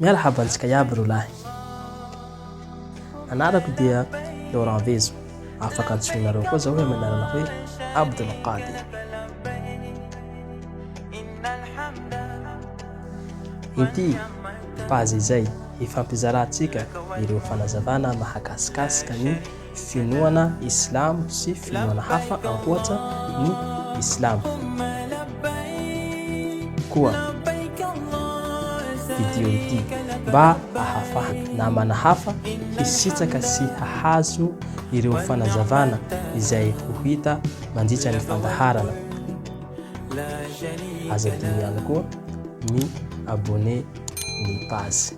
Miarahaba antsika iaby rolahy. Anarako dia Laurent Vezo. Afaka antsoinareo koa zao hoe manarana hoe Abdul Qadir. Ity page izay ifampizarantsika ireo fanazavana mahakasikasika ny finoana Islamo sy finoana hafa ankoatra ny Islamo. Koa video ity mba ahafahan'ny namana hafa hisitsaka sy hahazo ireo fanazavana izay ho hita mandritra ny fandaharana. Aza dimy ihany koa ny abonné ny page.